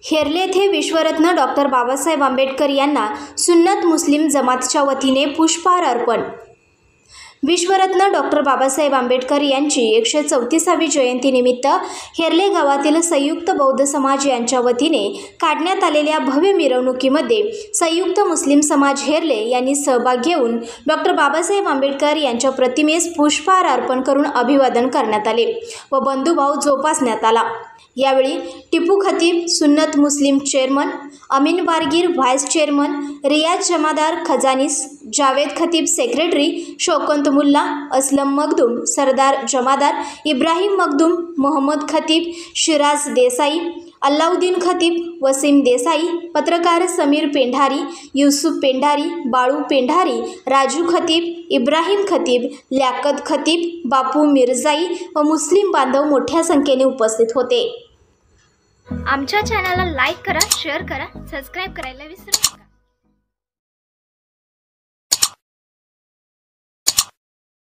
हेरले येथे विश्वरत्न डॉक्टर बाबासाहेब आंबेडकर यांना सुन्नत मुस्लिम जमातच्या वतीने पुष्पहार अर्पण। विश्वरत्न डॉक्टर बाबासाहेब आंबेडकर यांची 134वी जयंतीनिमित्त हेरले गावातील संयुक्त बौद्ध समाज यांच्या वतीने काढण्यात आलेल्या भव्य मिरवणुकीमध्ये संयुक्त मुस्लिम समाज हेरले यांनी सहभाग घेऊन डॉक्टर बाबासाहेब आंबेडकर यांच्या प्रतिमेस पुष्पहार अर्पण करून अभिवादन करण्यात आले व बंधुभाव जोपासण्यात आला। यावेळी टिपू खतीब सुन्नत मुस्लिम chairman, Amin Bargir vice chairman, रियाज जमादार खजानीस, जावेद खतीब सेक्रेटरी, शौकत मुल्ला, असलम मखदूम, सरदार जमादार, इब्राहिम मखदूम, मोहम्मद खतीब, शिराज देसाई, अल्लाउद्दीन खतीब, वसीम देसाई, पत्रकार समीर पेंढारी, युसुफ पेंढारी, बाळू पेंढारी, राजू खतीब, इब्राहिम खतीब, ल्याकत खतीब, बापू मिर्जाई व मुस्लिम बांधव मोठ्या संख्येने उपस्थित होते। आमच्या चॅनलला लाईक करा, शेअर करा, सबस्क्राईब करायला विसरू नका।